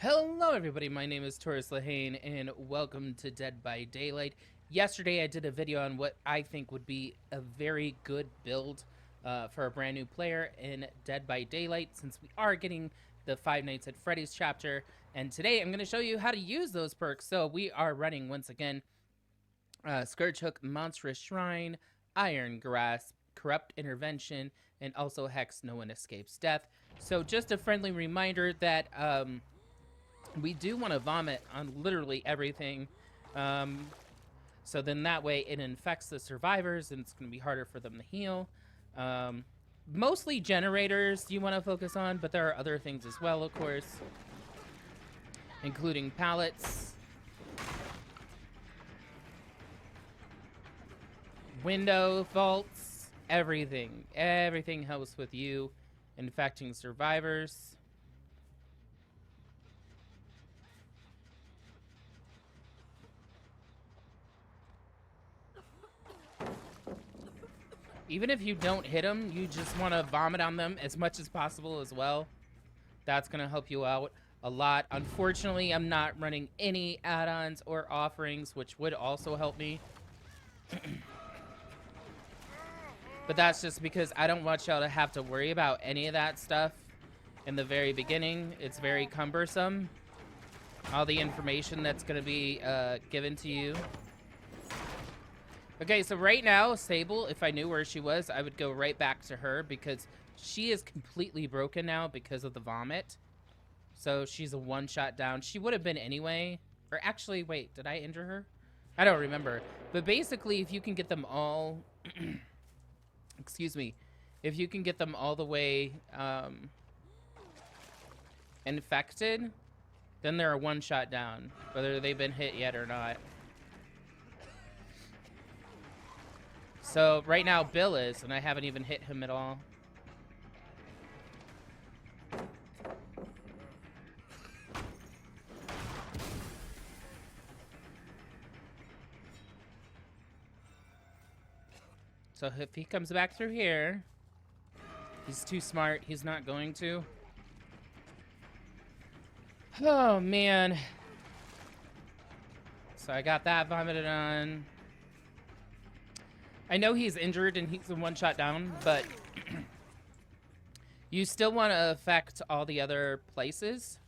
Hello everybody, my name is TaurusLehane and welcome to Dead by Daylight. Yesterday I did a video on what I think would be a very good build for a brand new player in Dead by Daylight, since we are getting the Five Nights at Freddy's chapter, and today I'm going to show you how to use those perks. So we are running once again Scourge Hook, Monstrous Shrine, Iron Grasp, Corrupt Intervention, and also Hex, No One Escapes Death. So just a friendly reminder that we do want to vomit on literally everything, so then that way it infects the survivors and it's going to be harder for them to heal. Mostly generators you want to focus on, but there are other things as well, of course, including pallets, window vaults, everything helps with you infecting survivors. Even if you don't hit them, you just want to vomit on them as much as possible as well. That's going to help you out a lot. Unfortunately, I'm not running any add-ons or offerings, which would also help me. But that's just because I don't want y'all to have to worry about any of that stuff in the very beginning. It's very cumbersome. All the information that's going to be given to you. Okay, so right now, Sable, if I knew where she was, I would go right back to her because she is completely broken now because of the vomit. So she's a one-shot down. She would have been anyway. Or actually, wait, did I injure her? I don't remember. But basically, if you can get them all... excuse me. If you can get them all the way infected, then they're a one-shot down, whether they've been hit yet or not. So right now Bill is, and I haven't even hit him at all. So if he comes back through here, he's too smart. He's not going to. Oh, man. So I got that vomited on. I know he's injured and he's a one-shot down, but you still want to affect all the other places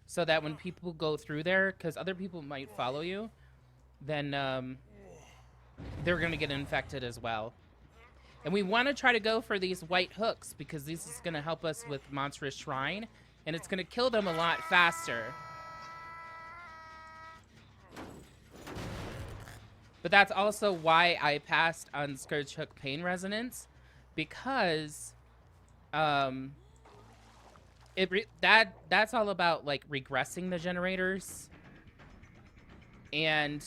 so that when people go through there, because other people might follow you, then they're going to get infected as well. And we want to try to go for these white hooks because this is going to help us with Monstrous Shrine, and it's going to kill them a lot faster. But that's also why I passed on Scourge Hook Pain Resonance, because that's all about like regressing the generators. And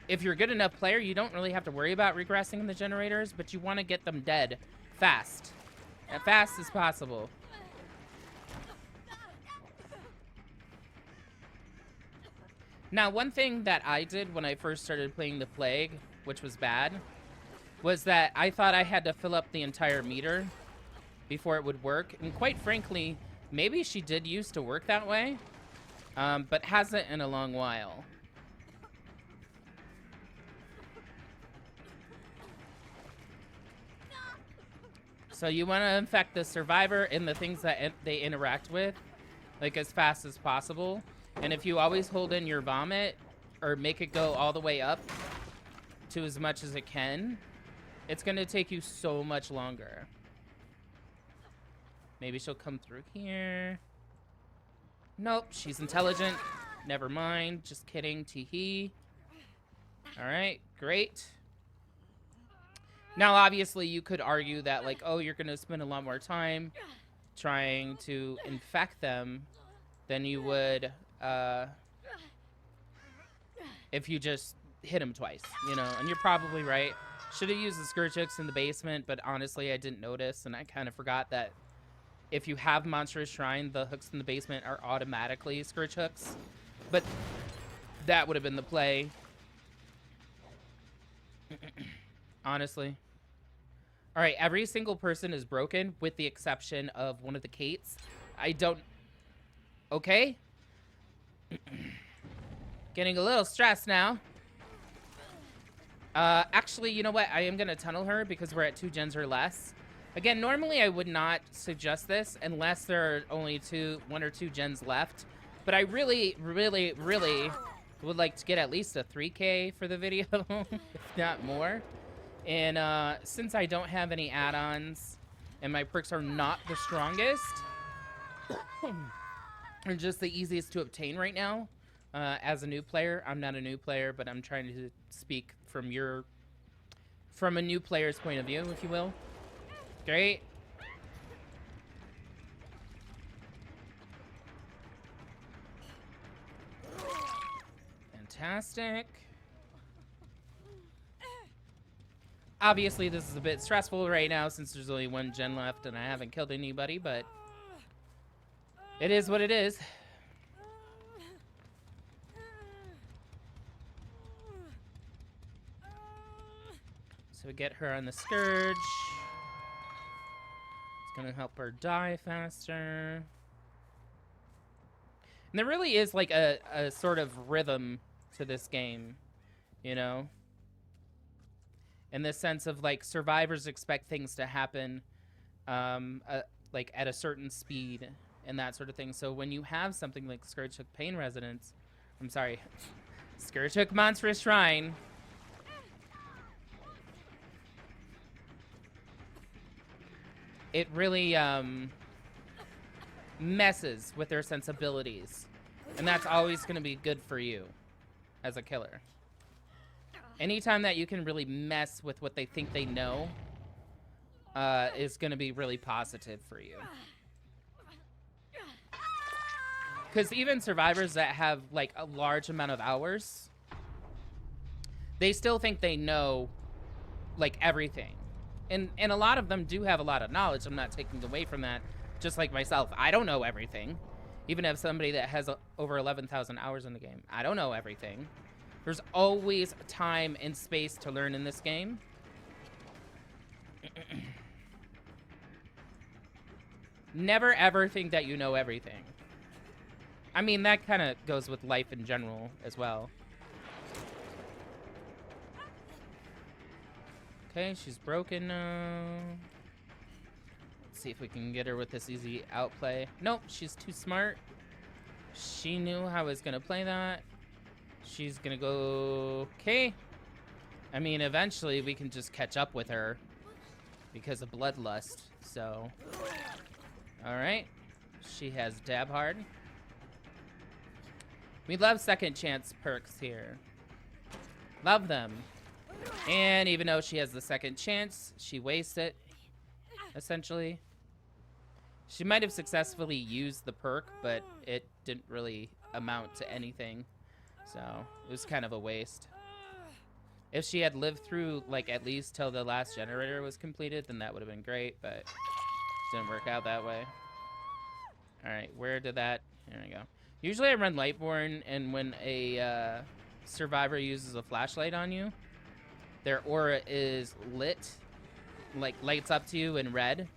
if you're a good enough player, you don't really have to worry about regressing the generators, but you want to get them dead fast, as fast as possible. Now, one thing that I did when I first started playing the Plague, which was bad, was that I thought I had to fill up the entire meter before it would work. And quite frankly, maybe she did used to work that way, but hasn't in a long while. So you want to infect the survivor and the things that they interact with, like, as fast as possible. And if you always hold in your vomit or make it go all the way up to as much as it can, it's going to take you so much longer. Maybe she'll come through here. Nope, she's intelligent. Never mind. Just kidding. Tee-hee. All right, great. Now, obviously, you could argue that, like, oh, you're going to spend a lot more time trying to infect them than you would... if you just hit him twice, you know, and you're probably right. Should have used the Scourge Hooks in the basement, but honestly, I didn't notice, and I kind of forgot that if you have Monstrous Shrine, the hooks in the basement are automatically Scourge Hooks, but that would have been the play. Honestly. All right, every single person is broken with the exception of one of the Kates. I don't... Okay? Getting a little stressed now. Actually, you know what? I am going to tunnel her because we're at 2 gens or less. Again, normally I would not suggest this unless there are only 1 or 2 gens left. But I really, really, really would like to get at least a 3K for the video, if not more. And since I don't have any add-ons and my perks are not the strongest, or just the easiest to obtain right now, as a new player. I'm not a new player, but I'm trying to speak from a new player's point of view, if you will. Great. Fantastic. Obviously, this is a bit stressful right now since there's only 1 gen left and I haven't killed anybody, but it is what it is. So we get her on the Scourge. It's gonna help her die faster. And there really is like a sort of rhythm to this game, you know? In the sense of like survivors expect things to happen like at a certain speed and that sort of thing. So when you have something like Scourge Hook Pain Resonance, I'm sorry, Scourge Hook Monstrous Shrine, it really messes with their sensibilities. And that's always going to be good for you as a killer. Anytime that you can really mess with what they think they know is going to be really positive for you. Because even survivors that have like a large amount of hours, they still think they know like everything. And a lot of them do have a lot of knowledge. I'm not taking away from that. Just like myself, I don't know everything. Even as somebody that has over 11,000 hours in the game, I don't know everything. There's always time and space to learn in this game. Never ever think that you know everything. I mean, that kind of goes with life in general as well. Okay, she's broken now. Let's see if we can get her with this easy outplay. Nope, she's too smart. She knew how I was gonna play that. She's gonna go... Okay. I mean, eventually we can just catch up with her because of Bloodlust, so... Alright. She has Dab Hard. We love second chance perks here. Love them. And even though she has the second chance, she wastes it, essentially. She might have successfully used the perk, but it didn't really amount to anything. So, it was kind of a waste. If she had lived through, like, at least till the last generator was completed, then that would have been great, but it didn't work out that way. Alright, where did that... There we go. Usually I run Lightborn, and when a survivor uses a flashlight on you, their aura is lit, like lights up to you in red.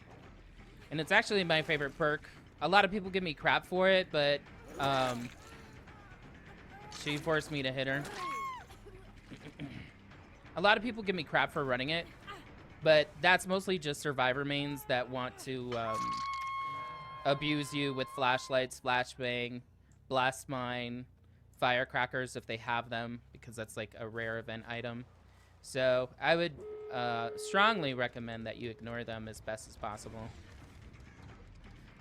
And it's actually my favorite perk. A lot of people give me crap for it, but she forced me to hit her. A lot of people give me crap for running it, but that's mostly just survivor mains that want to abuse you with flashlights, flashbang, blast mine, firecrackers if they have them, because that's like a rare event item. So I would strongly recommend that you ignore them as best as possible.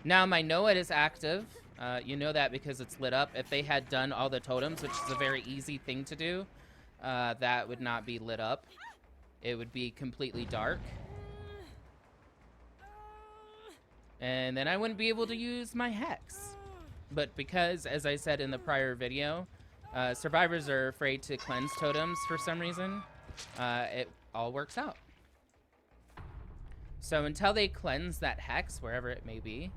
Now my Noah is active. You know that because it's lit up. If they had done all the totems, which is a very easy thing to do, that would not be lit up. It would be completely dark. And then I wouldn't be able to use my Hex. But because, as I said in the prior video, survivors are afraid to cleanse totems for some reason, it all works out. So until they cleanse that Hex, wherever it may be,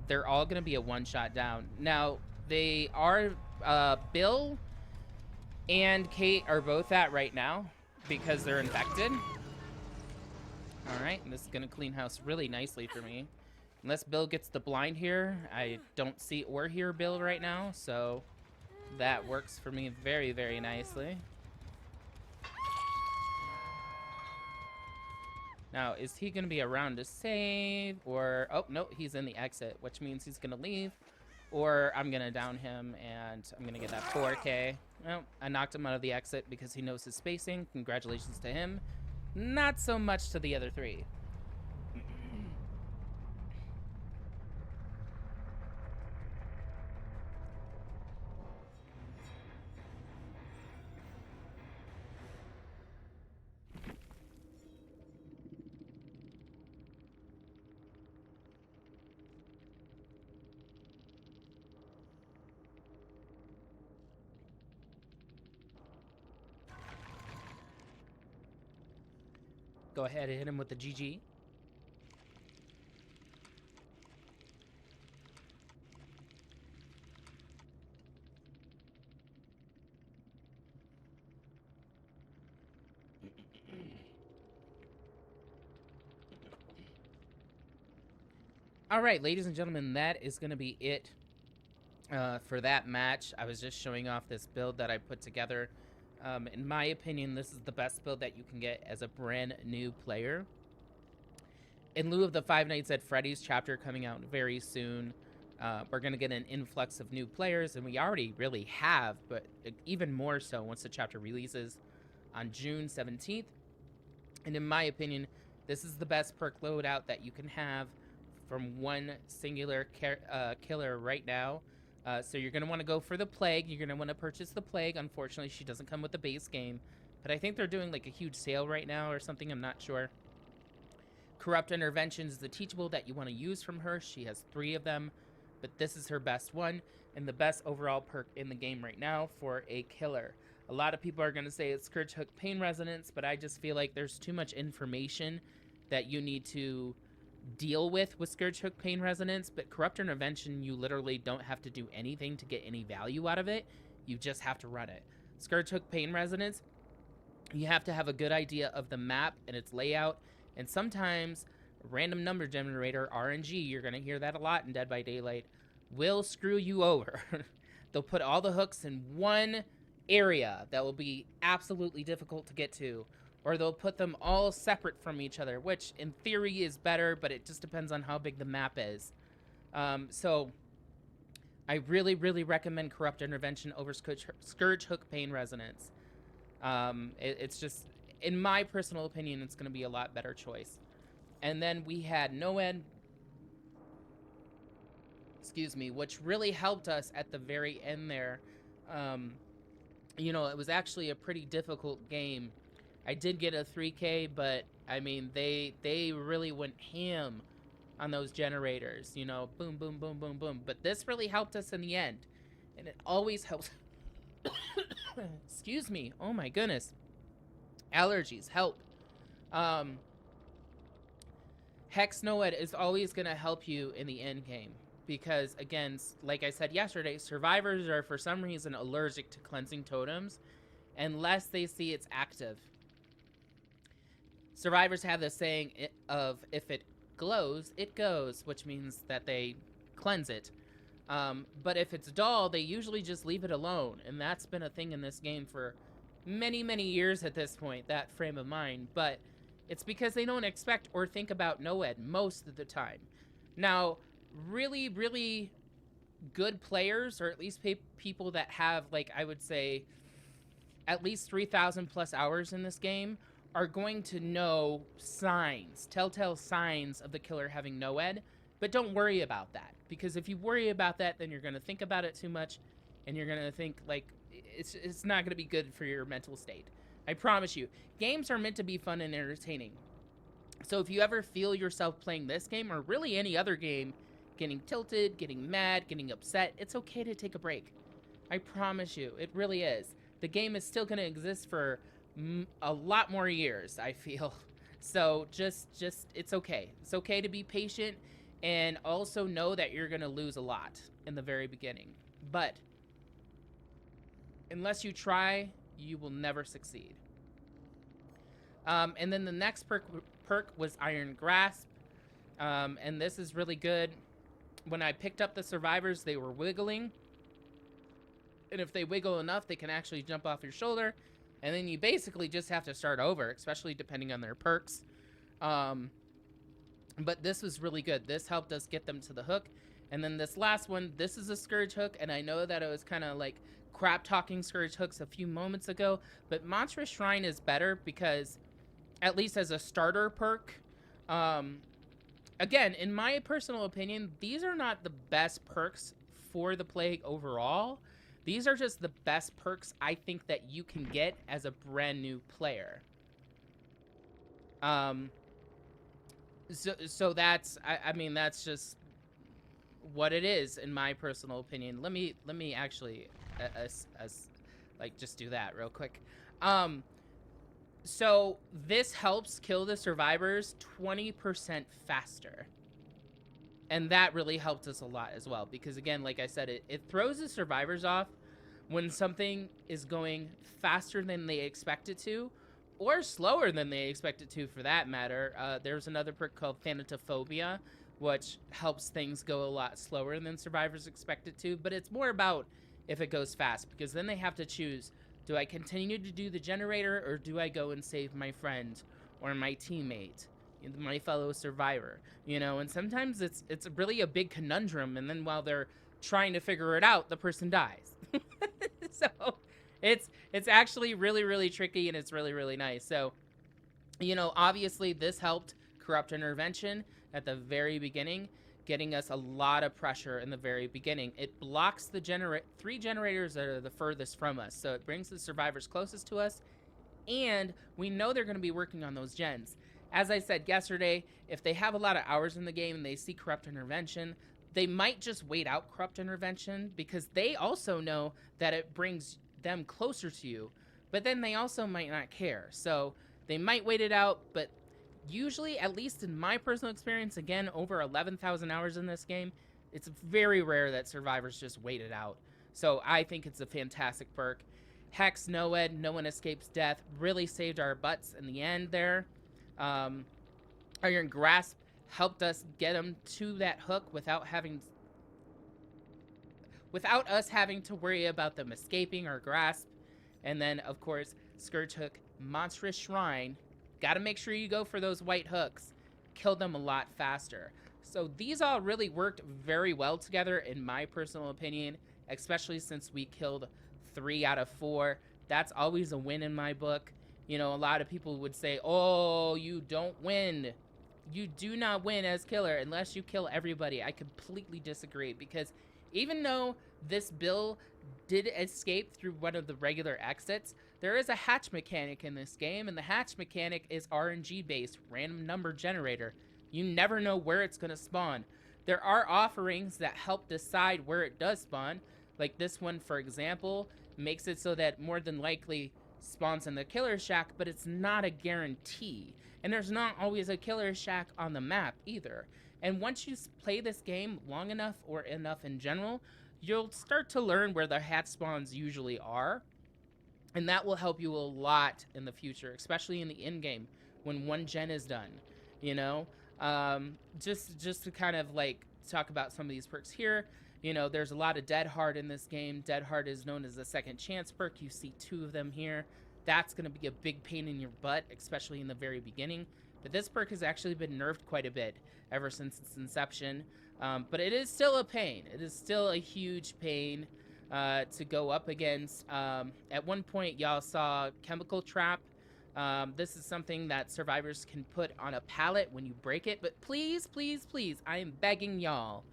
they're all going to be a one-shot down. Now, they are, Bill and Kate are both at right now because they're infected. Alright, and this is going to clean house really nicely for me. Unless Bill gets the blind here, I don't see or hear Bill right now, so That works for me very, very nicely. Now, is he going to be around to save? Or, oh, no, he's in the exit, which means he's going to leave. Or I'm going to down him, and I'm going to get that 4K. Well, I knocked him out of the exit because he knows his spacing. Congratulations to him. Not so much to the other three. Go ahead and hit him with the GG. All right, ladies and gentlemen, that is going to be it for that match. I was just showing off this build that I put together. In my opinion, this is the best build that you can get as a brand new player. In lieu of the Five Nights at Freddy's chapter coming out very soon, we're going to get an influx of new players, and we already really have, but even more so once the chapter releases on June 17th. And in my opinion, this is the best perk loadout that you can have from one singular killer right now. So you're going to want to go for the Plague. You're going to want to purchase the Plague. Unfortunately, she doesn't come with the base game. But I think they're doing like a huge sale right now or something. I'm not sure. Corrupt Intervention is the teachable that you want to use from her. She has 3 of them. But this is her best one. And the best overall perk in the game right now for a killer. A lot of people are going to say it's Scourge Hook Pain Resonance. But I just feel like there's too much information that you need to deal with Scourge Hook Pain Resonance, but Corrupt Intervention, you literally don't have to do anything to get any value out of it. You just have to run it. Scourge Hook Pain Resonance, you have to have a good idea of the map and its layout, and sometimes random number generator, RNG, you're going to hear that a lot in Dead by Daylight, will screw you over. They'll put all the hooks in one area that will be absolutely difficult to get to, or they'll put them all separate from each other, which in theory is better, but it just depends on how big the map is. So I really, really recommend Corrupt Intervention over Scourge Hook Pain Resonance. It's just, in my personal opinion, it's going to be a lot better choice. And then we had Noed, excuse me, which really helped us at the very end there. You know, it was actually a pretty difficult game. I did get a 3K, but I mean, they really went ham on those generators, you know, boom, boom, boom, boom, boom. But this really helped us in the end, and it always helps. Excuse me. Oh my goodness. Allergies help. Hex Noed is always going to help you in the end game because, again, like I said yesterday, survivors are for some reason allergic to cleansing totems unless they see it's active. Survivors have this saying of if it glows, it goes, which means that they cleanse it. But if it's dull, they usually just leave it alone. And that's been a thing in this game for many, many years at this point, that frame of mind. But it's because they don't expect or think about Noed most of the time. Now, really, really good players, or at least people that have, like, I would say, at least 3,000 plus hours in this game, are going to know signs, telltale signs of the killer having Noed, but don't worry about that, because if you worry about that, then you're going to think about it too much, and you're going to think, like, it's not going to be good for your mental state. I promise you. Games are meant to be fun and entertaining. So if you ever feel yourself playing this game, or really any other game, getting tilted, getting mad, getting upset, it's okay to take a break. I promise you, it really is. The game is still going to exist for a lot more years, I feel. So just it's okay. It's okay to be patient, and also know that you're going to lose a lot in the very beginning. But unless you try, you will never succeed. And then the next perk was Iron Grasp. And this is really good. When I picked up the survivors, they were wiggling. And if they wiggle enough, they can actually jump off your shoulder. And then you basically just have to start over, especially depending on their perks. But this was really good. This helped us get them to the hook. And then this last one, this is a Scourge hook. And I know that it was kind of like crap talking Scourge hooks a few moments ago. But Monstrous Shrine is better because, at least as a starter perk, again, in my personal opinion, these are not the best perks for the Plague overall. These are just the best perks I think that you can get as a brand new player. So that's, I mean, that's just what it is in my personal opinion. Let me actually, like, just do that real quick. So this helps kill the survivors 20% faster. And that really helped us a lot as well. Because again, like I said, it throws the survivors off when something is going faster than they expect it to, or slower than they expect it to, for that matter. There's another perk called Thanatophobia, which helps things go a lot slower than survivors expect it to. But it's more about if it goes fast, because then they have to choose, do I continue to do the generator, or do I go and save my friend or my teammate, my fellow survivor? You know, and sometimes it's really a big conundrum, and then while they're trying to figure it out, the person dies. So it's actually really, really tricky, and it's really, really nice. So, you know, obviously this helped Corrupt Intervention at the very beginning, getting us a lot of pressure in the very beginning. It blocks the 3 generators that are the furthest from us, so it brings the survivors closest to us, and we know they're going to be working on those gens. As I said yesterday, if they have a lot of hours in the game and they see Corrupt Intervention, they might just wait out Corrupt Intervention, because they also know that it brings them closer to you, but then they also might not care. So they might wait it out, but usually, at least in my personal experience, again, over 11,000 hours in this game, it's very rare that survivors just wait it out. So I think it's a fantastic perk. Hex, Noed, No One Escapes Death really saved our butts in the end there. Iron Grasp helped us get them to that hook without us having to worry about them escaping or grasp. And then, of course, Scourge Hook, Monstrous Shrine. Got to make sure you go for those white hooks. Kill them a lot faster. So these all really worked very well together, in my personal opinion, especially since we killed 3 out of 4. That's always a win in my book. You know, a lot of people would say, oh, you don't win. You do not win as killer unless you kill everybody. I completely disagree, because even though this bill did escape through one of the regular exits, there is a hatch mechanic in this game, and the hatch mechanic is RNG based, random number generator. You never know where it's going to spawn. There are offerings that help decide where it does spawn, like this one, for example, makes it so that more than likely spawns in the killer shack, but it's not a guarantee. And there's not always a killer shack on the map either. And once you play this game long enough, or enough in general, you'll start to learn where the hatch spawns usually are. And that will help you a lot in the future, especially in the end game when one gen is done, you know? Just to kind of like talk about some of these perks here. You know, there's a lot of Dead Hard in this game. Dead Hard is known as a second chance perk. You see 2 of them here. That's going to be a big pain in your butt, especially in the very beginning. But this perk has actually been nerfed quite a bit ever since its inception. But it is still a pain. It is still a huge pain to go up against. At one point, y'all saw Chemical Trap. This is something that survivors can put on a pallet when you break it. But please, please, please, I am begging y'all,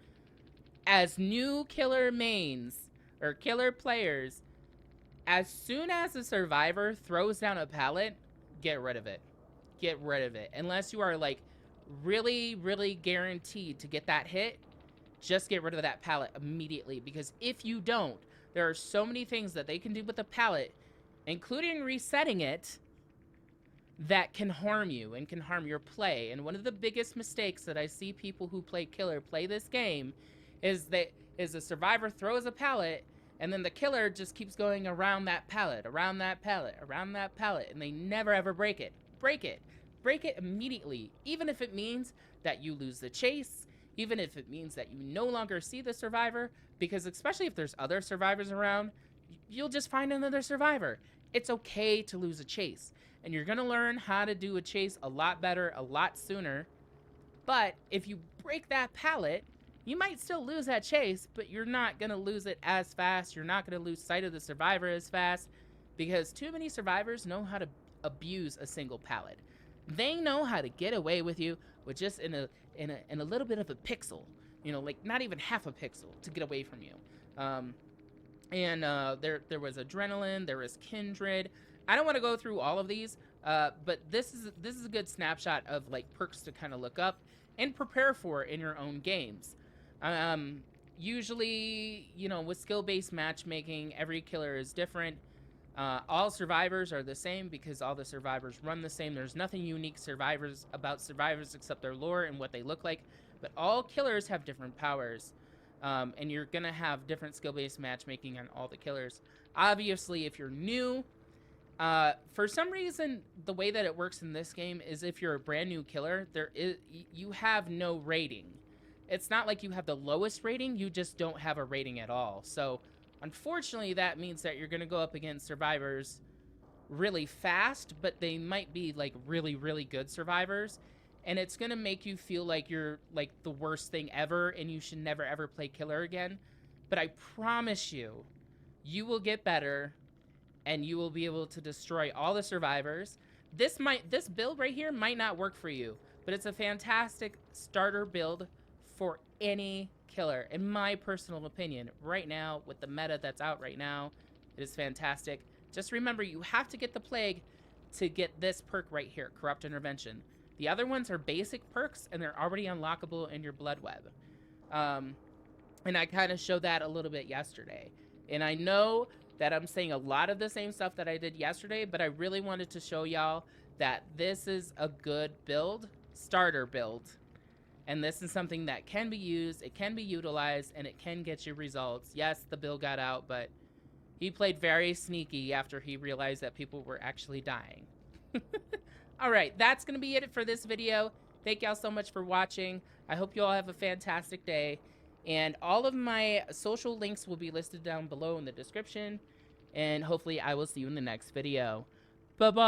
as new killer mains or killer players, as soon as a survivor throws down a pallet, get rid of it. Get rid of it. Unless you are like really, really guaranteed to get that hit, just get rid of that pallet immediately. Because if you don't, there are so many things that they can do with the pallet, including resetting it, that can harm you and can harm your play. And one of the biggest mistakes that I see people who play killer play this game is that a survivor throws a pallet, and then the killer just keeps going around that pallet, around that pallet, around that pallet, and they never ever break it. Break it. Break it immediately, even if it means that you lose the chase, even if it means that you no longer see the survivor, because especially if there's other survivors around, you'll just find another survivor. It's okay to lose a chase, and you're gonna learn how to do a chase a lot better, a lot sooner. But if you break that pallet, you might still lose that chase, but you're not gonna lose it as fast. You're not gonna lose sight of the survivor as fast, because too many survivors know how to abuse a single pallet. They know how to get away with you with just in a little bit of a pixel, you know, like not even half a pixel to get away from you. There was adrenaline, there was kindred. I don't want to go through all of these, but this is a good snapshot of like perks to kind of look up and prepare for in your own games. Usually, you know, with skill-based matchmaking, every killer is different. All survivors are the same because all the survivors run the same. There's nothing unique about survivors except their lore and what they look like. But all killers have different powers. And you're going to have different skill-based matchmaking on all the killers. Obviously, if you're new, for some reason, the way that it works in this game is if you're a brand new killer, you have no rating. It's not like you have the lowest rating, you just don't have a rating at all. So, unfortunately, that means that you're going to go up against survivors really fast, but they might be like really, really good survivors. And it's going to make you feel like you're like the worst thing ever and you should never ever play killer again. But I promise you, you will get better and you will be able to destroy all the survivors. This build right here might not work for you, but it's a fantastic starter build for any killer, in my personal opinion. Right now, with the meta that's out right now, it is fantastic. Just remember, you have to get the plague to get this perk right here, Corrupt Intervention. The other ones are basic perks, and they're already unlockable in your blood web. And I kind of showed that a little bit yesterday. And I know that I'm saying a lot of the same stuff that I did yesterday, but I really wanted to show y'all that this is a good build, starter build. And this is something that can be used, it can be utilized, and it can get you results. Yes, the bill got out, but he played very sneaky after he realized that people were actually dying. Alright, that's going to be it for this video. Thank y'all so much for watching. I hope you all have a fantastic day. And all of my social links will be listed down below in the description. And hopefully I will see you in the next video. Bye-bye!